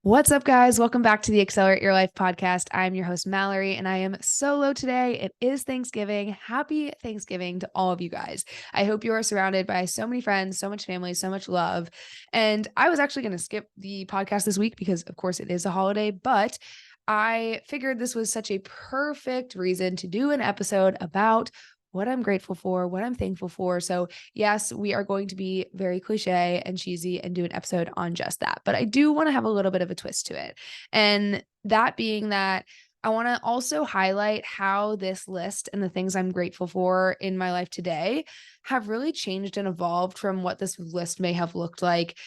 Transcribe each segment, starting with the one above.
What's up, guys? Welcome back to the Accelerate Your Life podcast. I'm your host, Mallory, and I am solo today. It is Thanksgiving. Happy Thanksgiving to all of you guys. I hope you are surrounded by so many friends, so much family, so much love. And I was actually going to skip the podcast this week because, of course, it is a holiday, but I figured this was such a perfect reason to do an episode about what I'm grateful for, what I'm thankful for. So, yes, we are going to be very cliche and cheesy and do an episode on just that. But I do want to have a little bit of a twist to it. And that being that, I want to also highlight how this list and the things I'm grateful for in my life today have really changed and evolved from what this list may have looked like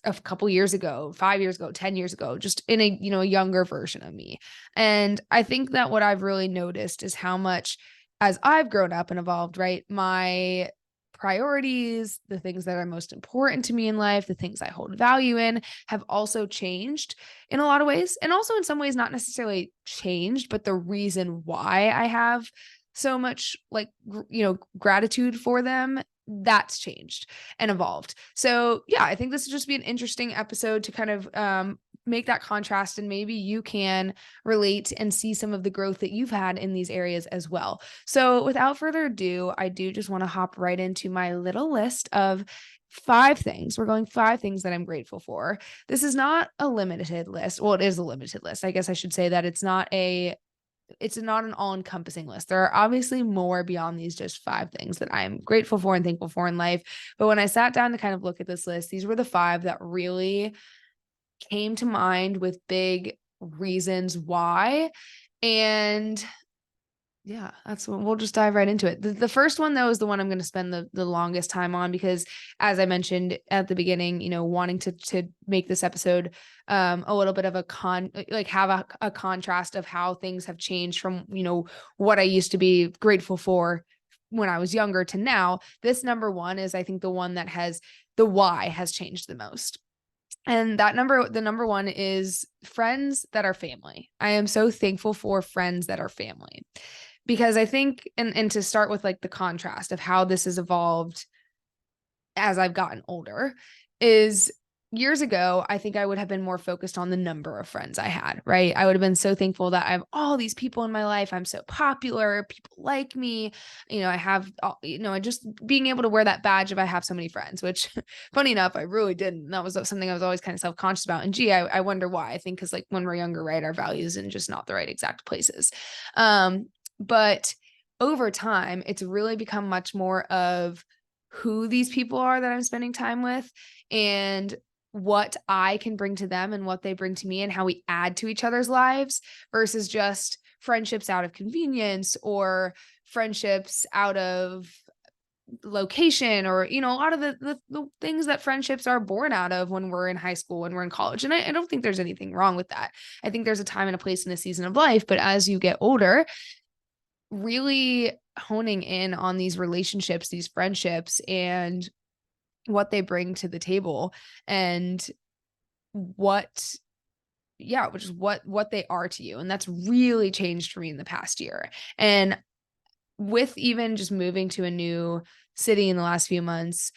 a couple years ago, 5 years ago, 10 years ago, just in a younger version of me. And I think that what I've really noticed is how much as I've grown up and evolved, right, my priorities, the things that are most important to me in life, the things I hold value in have also changed in a lot of ways. And also in some ways, not necessarily changed, but the reason why I have so much gratitude for them, that's changed and evolved. So yeah, I think this will just be an interesting episode to kind of make that contrast, and maybe you can relate and see some of the growth that you've had in these areas as well. So without further ado, I do just want to hop right into my little list of 5 things. We're going 5 things that I'm grateful for. This is not a limited list. Well, it is a limited list. I guess I should say that it's not an all-encompassing list. There are obviously more beyond these just 5 things that I'm grateful for and thankful for in life. But when I sat down to kind of look at this list, these were the 5 that really came to mind with big reasons why. And yeah, that's what we'll just dive right into it. The first one, though, is the one I'm going to spend the longest time on because, as I mentioned at the beginning, wanting to make this episode a little bit of have a contrast of how things have changed from, what I used to be grateful for when I was younger to now. This number one is, I think, the one that the why has changed the most. And the number one is friends that are family. I am so thankful for friends that are family because I think, and to start with like the contrast of how this has evolved as I've gotten older is years ago, I think I would have been more focused on the number of friends I had, right? I would have been so thankful that I have all these people in my life. I'm so popular. People like me. I have, just being able to wear that badge of I have so many friends, which funny enough, I really didn't. That was something I was always kind of self-conscious about. And I wonder why. I think because like when we're younger, right, our values in just not the right exact places. But over time, it's really become much more of who these people are that I'm spending time with and what I can bring to them and what they bring to me and how we add to each other's lives versus just friendships out of convenience or friendships out of location or, a lot of the things that friendships are born out of when we're in high school, when we're in college. And I don't think there's anything wrong with that. I think there's a time and a place in a season of life, but as you get older, really honing in on these relationships, these friendships, and what they bring to the table and which is what they are to you. And that's really changed for me in the past year. And with even just moving to a new city in the last few months,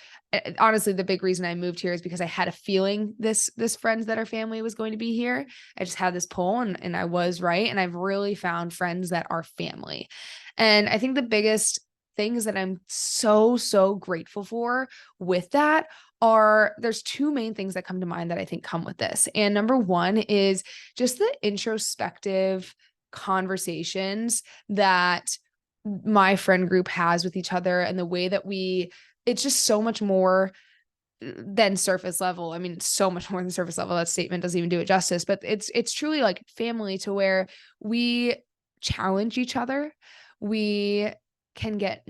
honestly, the big reason I moved here is because I had a feeling this friends that are family was going to be here. I just had this pull and I was right. And I've really found friends that are family. And I think the biggest things that I'm so, so grateful for with that there's 2 main things that come to mind that I think come with this. And number one is just the introspective conversations that my friend group has with each other and the way that it's just so much more than surface level. I mean, it's so much more than surface level. That statement doesn't even do it justice, but it's truly like family to where we challenge each other. We can get,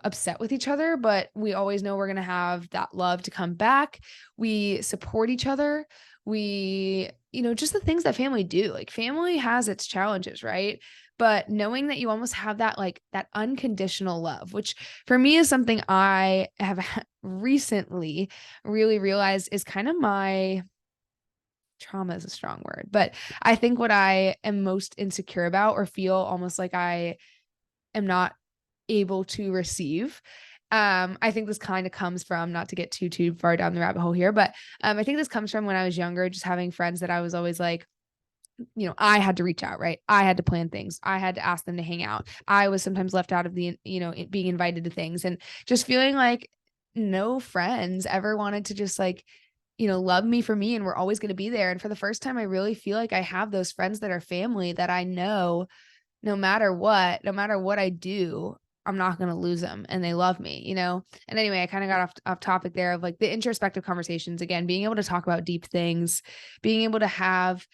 upset with each other, but we always know we're going to have that love to come back. We support each other. We, just the things that family do. Like family has its challenges, right? But knowing that you almost have that, like that unconditional love, which for me is something I have recently really realized is kind of my trauma is a strong word, but I think what I am most insecure about or feel almost like I am not able to receive I think this kind of comes from, not to get too far down the rabbit hole here, but I think this comes from when I was younger, just having friends that I was always like, I had to reach out, right? I had to plan things. I had to ask them to hang out. I was sometimes left out of being invited to things, and just feeling like no friends ever wanted to just like, love me for me and we're always going to be there. And for the first time, I really feel like I have those friends that are family that I know no matter what I do, I'm not going to lose them and they love me. And anyway, I kind of got off topic there of like the introspective conversations, again, being able to talk about deep things, being able to have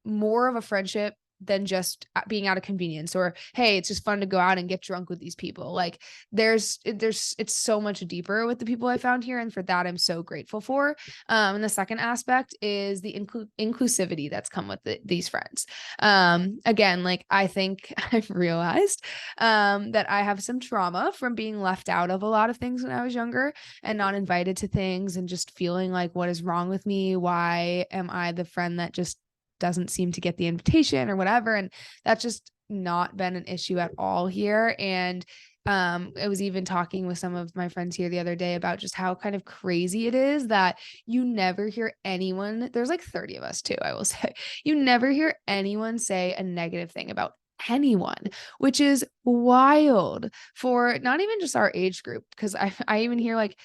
more of a friendship than just being out of convenience, or, hey, it's just fun to go out and get drunk with these people. Like it's so much deeper with the people I found here. And for that, I'm so grateful for. And the second aspect is the inclusivity that's come with these friends. Again, like I think I've realized, that I have some trauma from being left out of a lot of things when I was younger and not invited to things, and just feeling like, what is wrong with me? Why am I the friend that just doesn't seem to get the invitation or whatever? And that's just not been an issue at all here. And I was even talking with some of my friends here the other day about just how kind of crazy it is that you never hear anyone, there's like 30 of us too, I will say, you never hear anyone say a negative thing about anyone, which is wild for not even just our age group. Cause I even hear like,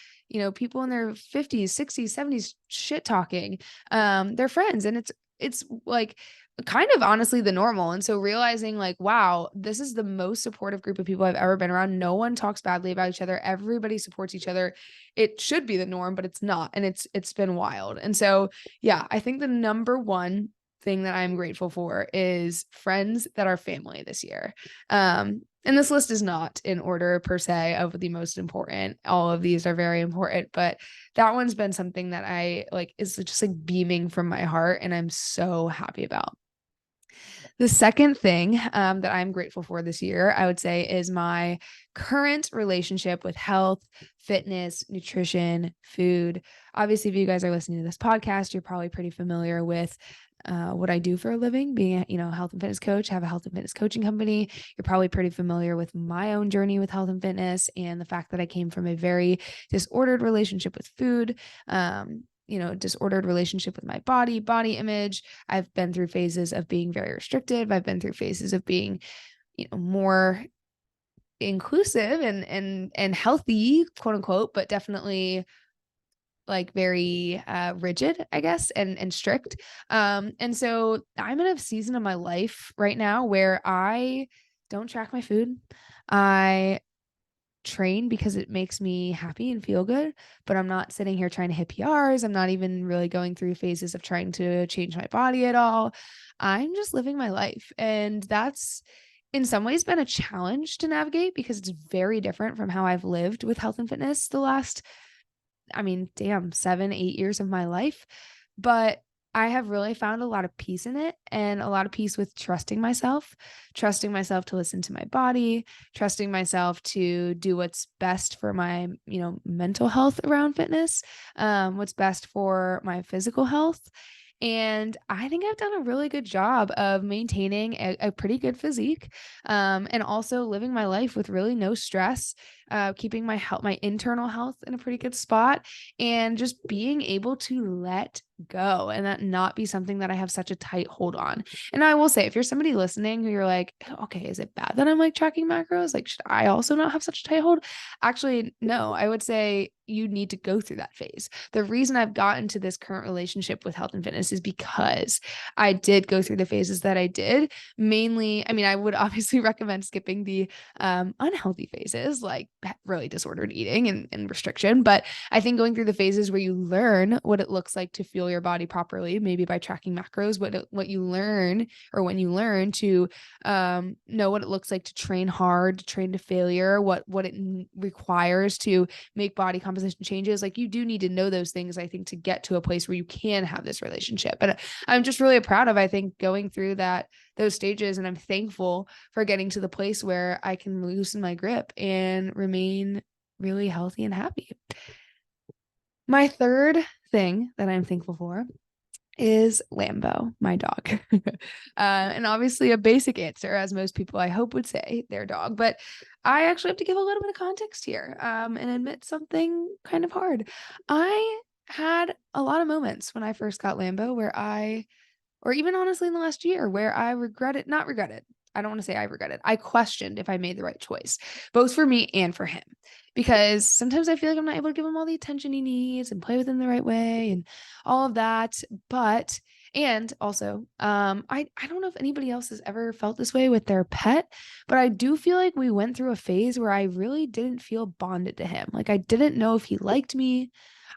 people in their 50s, 60s, 70s shit talking their friends. And it's like kind of honestly the normal. And so realizing like, wow, this is the most supportive group of people I've ever been around. No one talks badly about each other. Everybody supports each other. It should be the norm, but it's not. And it's been wild. And so, yeah, I think the number one thing that I'm grateful for is friends that are family this year. And this list is not in order per se of the most important. All of these are very important, but that one's been something that I like is just like beaming from my heart, and I'm so happy about. The second thing that I'm grateful for this year, I would say, is my current relationship with health, fitness, nutrition, food. Obviously, if you guys are listening to this podcast, you're probably pretty familiar with what I do for a living, being a health and fitness coach, have a health and fitness coaching company. You're probably pretty familiar with my own journey with health and fitness and the fact that I came from a very disordered relationship with food, disordered relationship with my body image. I've been through phases of being very restrictive. I've been through phases of being, more inclusive and healthy, quote unquote, but definitely like very rigid, I guess, and strict. And so I'm in a season of my life right now where I don't track my food. I train because it makes me happy and feel good, but I'm not sitting here trying to hit PRs. I'm not even really going through phases of trying to change my body at all. I'm just living my life. And that's in some ways been a challenge to navigate because it's very different from how I've lived with health and fitness the last, 7, 8 years of my life. But I have really found a lot of peace in it, and a lot of peace with trusting myself to listen to my body, trusting myself to do what's best for my, mental health around fitness, what's best for my physical health. And I think I've done a really good job of maintaining a pretty good physique, and also living my life with really no stress, keeping my internal health in a pretty good spot, and just being able to let go and that not be something that I have such a tight hold on. And I will say, if you're somebody listening who you're like, okay, is it bad that I'm like tracking macros? Like, should I also not have such a tight hold? Actually, no, I would say you need to go through that phase. The reason I've gotten to this current relationship with health and fitness is because I did go through the phases that I did. Mainly, I would obviously recommend skipping the unhealthy phases, like really disordered eating and restriction. But I think going through the phases where you learn what it looks like to fuel your body properly, maybe by tracking macros, what you learn, or when you learn to know what it looks like to train hard, to train to failure, what it requires to make body composition changes. Like, you do need to know those things, I think, to get to a place where you can have this relationship. And I'm just really proud of, I think, going through those stages. And I'm thankful for getting to the place where I can loosen my grip and remain really healthy and happy. My third thing that I'm thankful for is Lambo, my dog. And obviously a basic answer, as most people I hope would say, their dog. But I actually have to give a little bit of context here, and admit something kind of hard. I had a lot of moments when I first got Lambo where or even honestly in the last year, where I not regretted. I don't want to say I regretted. I questioned if I made the right choice, both for me and for him, because sometimes I feel like I'm not able to give him all the attention he needs and play with him the right way and all of that. But, and also, I don't know if anybody else has ever felt this way with their pet, but I do feel like we went through a phase where I really didn't feel bonded to him. Like I didn't know if he liked me.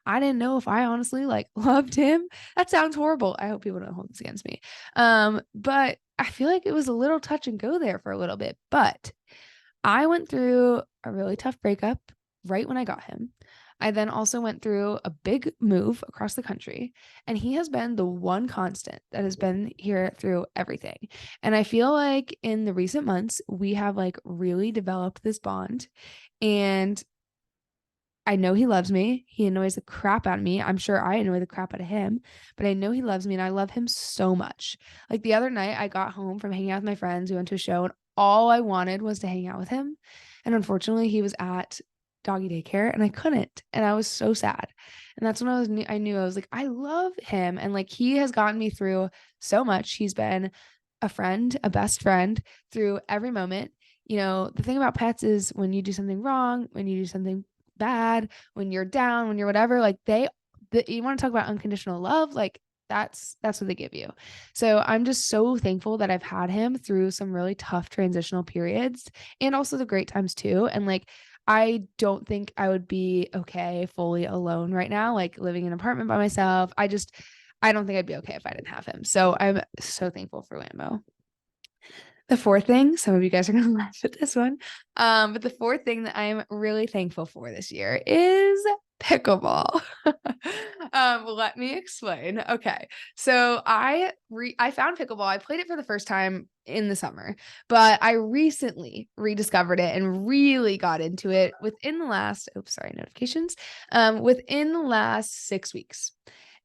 I didn't know if I honestly like loved him. That sounds horrible. I hope people don't hold this against me. But I feel like it was a little touch and go there for a little bit. But I went through a really tough breakup right when I got him. I then also went through a big move across the country, and he has been the one constant that has been here through everything. And I feel like in the recent months, we have like really developed this bond. And I know he loves me. He annoys the crap out of me. I'm sure I annoy the crap out of him, but I know he loves me and I love him so much. Like the other night, I got home from hanging out with my friends. We went to a show and all I wanted was to hang out with him. And unfortunately, he was at doggy daycare and I couldn't. And I was so sad. And that's when I knew I was like, I love him. And like he has gotten me through so much. He's been a friend, a best friend through every moment. You know, the thing about pets is when you do something wrong, when you do something bad, when you're down, when you're whatever, like you want to talk about unconditional love, like that's what they give you. So I'm just so thankful that I've had him through some really tough transitional periods and also the great times too. And like I don't think I would be okay fully alone right now, like living in an apartment by myself. I don't think I'd be okay if I didn't have him. So I'm so thankful for Lambo. The fourth thing, some of you guys are going to laugh at this one. But the fourth thing that I'm really thankful for this year is pickleball. Let me explain. Okay. So I found pickleball. I played it for the first time in the summer, but I recently rediscovered it and really got into it within the last, notifications, within the last 6 weeks.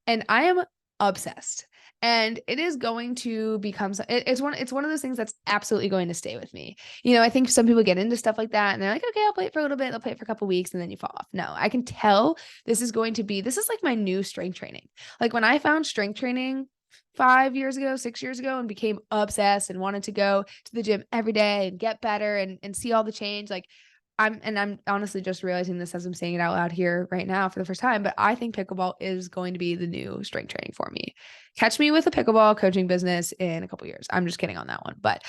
And I am obsessed. And it is going to become it's one of those things that's absolutely going to stay with me. You know, I think some people get into stuff like that and they're like, okay, I'll play it for a little bit, they'll play it for a couple weeks and then you fall off. No, I can tell this is like my new strength training. Like when I found strength training 5 years ago, 6 years ago, and became obsessed and wanted to go to the gym every day and get better and see all the change. Like I'm honestly just realizing this as I'm saying it out loud here right now for the first time, but I think pickleball is going to be the new strength training for me. Catch me with a pickleball coaching business in a couple years. I'm just kidding on that one. But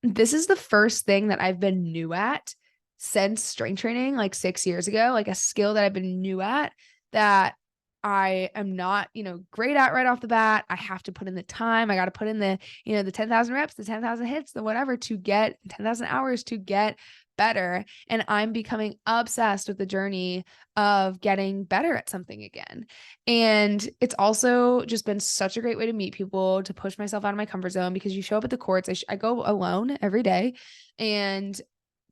this is the first thing that I've been new at since strength training, like 6 years ago, like a skill that I've been new at that I am not, great at right off the bat. I have to put in the time. I got to put in the 10,000 reps, the 10,000 hits, the whatever to get 10,000 hours to get better. And I'm becoming obsessed with the journey of getting better at something again. And it's also just been such a great way to meet people, to push myself out of my comfort zone because you show up at the courts. I go alone every day and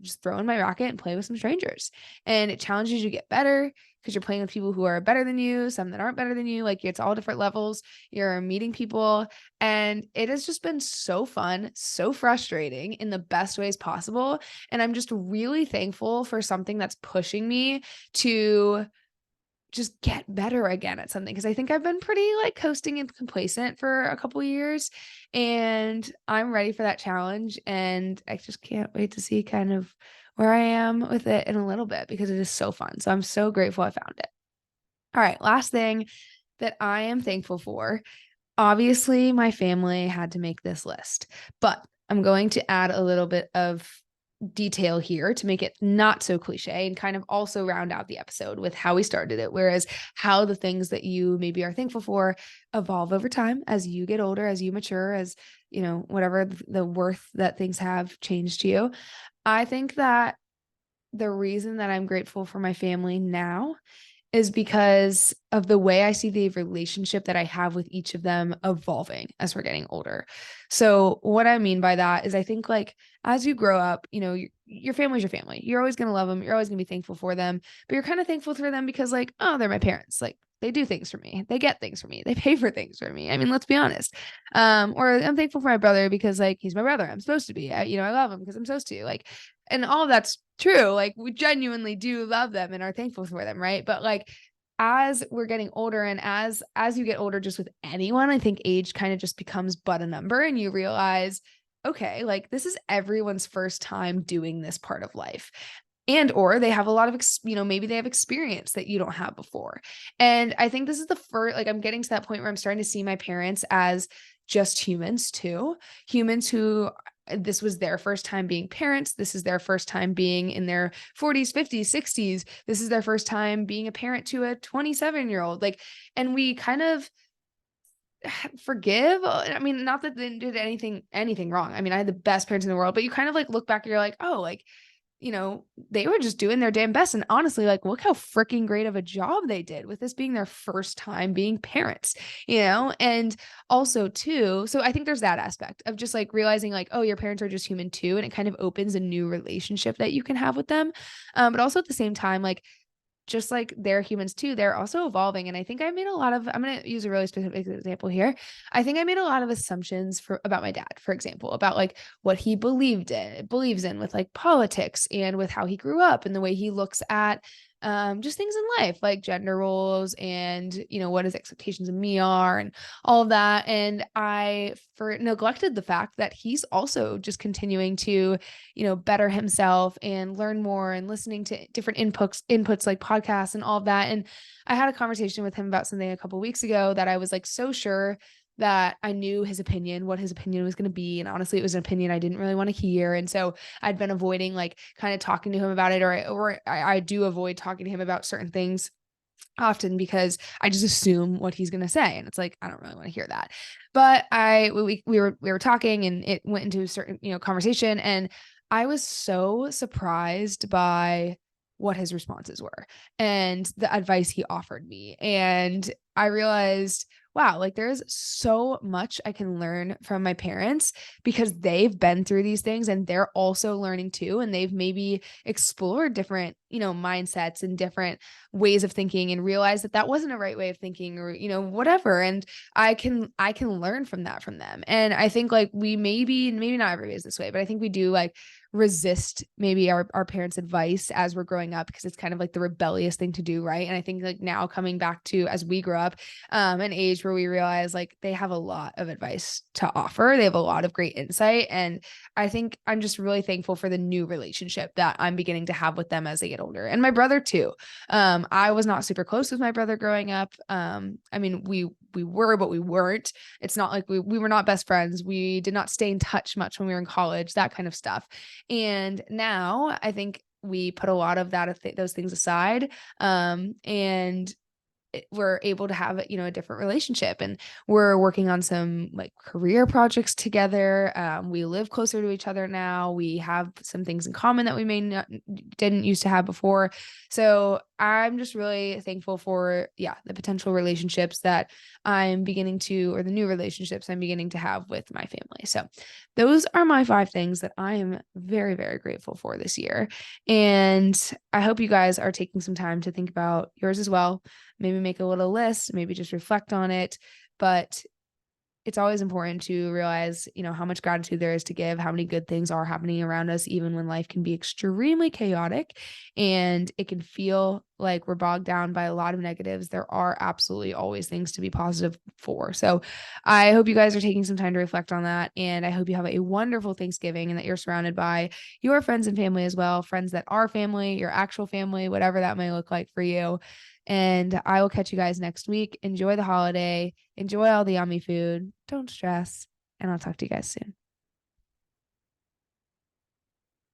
just throw in my racket and play with some strangers. And it challenges you to get better because you're playing with people who are better than you, some that aren't better than you. Like it's all different levels. You're meeting people. And it has just been so fun, so frustrating in the best ways possible. And I'm just really thankful for something that's pushing me to just get better again at something. Cause I think I've been pretty like coasting and complacent for a couple years and I'm ready for that challenge. And I just can't wait to see kind of where I am with it in a little bit because it is so fun. So I'm so grateful I found it. All right. Last thing that I am thankful for. Obviously, my family had to make this list, but I'm going to add a little bit of detail here to make it not so cliche and kind of also round out the episode with how we started it. Whereas how the things that you maybe are thankful for evolve over time as you get older, as you mature, as whatever the worth that things have changed to you. I think that the reason that I'm grateful for my family now is because of the way I see the relationship that I have with each of them evolving as we're getting older. So what I mean by that is I think like as you grow up, your family's your family. You're always going to love them. You're always going to be thankful for them, but you're kind of thankful for them because like, oh, they're my parents. Like They do things for me. They get things for me. They pay for things for me. I mean, let's be honest. Or I'm thankful for my brother because like he's my brother. I'm supposed to be. I love him because I'm supposed to. Like, and all of that's true. Like we genuinely do love them and are thankful for them, right? But like as we're getting older and as you get older, just with anyone, I think age kind of just becomes but a number, and you realize, okay, like this is everyone's first time doing this part of life. And or they have a lot of maybe they have experience that you don't have before. And I think this is the first, like I'm getting to that point where I'm starting to see my parents as just humans too. Humans who this was their first time being parents. This is their first time being in their 40s, 50s, 60s. This is their first time being a parent to a 27-year-old. Like, and we kind of forgive. I mean, not that they did anything wrong. I mean, I had the best parents in the world, but you kind of like look back and you're like, oh, like, they were just doing their damn best. And honestly, like, look how freaking great of a job they did with this being their first time being parents, and also too. So I think there's that aspect of just like realizing like, oh, your parents are just human too. And it kind of opens a new relationship that you can have with them. But also at the same time, like, just like they're humans too, they're also evolving. And I think I made I'm going to use a really specific example here. I think I made a lot of assumptions about my dad, for example, about like what he believes in with like politics and with how he grew up and the way he looks at just things in life, like gender roles and, what his expectations of me are and all of that. And I neglected the fact that he's also just continuing to, better himself and learn more and listening to different inputs like podcasts and all of that. And I had a conversation with him about something a couple weeks ago that I was like so sure that I knew his opinion, what his opinion was going to be. And honestly, it was an opinion I didn't really want to hear. And so I'd been avoiding like kind of talking to him about it, or I do avoid talking to him about certain things often because I just assume what he's going to say. And it's like, I don't really want to hear that. But we were talking and it went into a certain, conversation. And I was so surprised by what his responses were and the advice he offered me. And I realized, wow, like there's so much I can learn from my parents because they've been through these things and they're also learning too. And they've maybe explored different, mindsets and different ways of thinking and realized that that wasn't a right way of thinking or, whatever. And I can learn from that from them. And I think like we maybe not everybody is this way, but I think we do like resist maybe our parents' advice as we're growing up because it's kind of like the rebellious thing to do, right? And I think like now coming back to as we grow up, an age where we realize like they have a lot of advice to offer. They have a lot of great insight. And I think I'm just really thankful for the new relationship that I'm beginning to have with them as they get older. And my brother too. I was not super close with my brother growing up. I mean, we were, but we weren't. It's not like we were not best friends. We did not stay in touch much when we were in college, that kind of stuff. And now I think we put a lot of those things aside. And we're able to have, a different relationship, and we're working on some like career projects together. We live closer to each other now. We have some things in common that we didn't used to have before. So I'm just really thankful for, the potential relationships that I'm beginning to, or the new relationships I'm beginning to have with my family. So those are my 5 things that I am very, very grateful for this year. And I hope you guys are taking some time to think about yours as well. Maybe make a little list, maybe just reflect on it. But it's always important to realize, how much gratitude there is to give, how many good things are happening around us, even when life can be extremely chaotic and it can feel like we're bogged down by a lot of negatives. There are absolutely always things to be positive for. So I hope you guys are taking some time to reflect on that. And I hope you have a wonderful Thanksgiving and that you're surrounded by your friends and family as well, friends that are family, your actual family, whatever that may look like for you. And I will catch you guys next week. Enjoy the holiday. Enjoy all the yummy food. Don't stress. And I'll talk to you guys soon.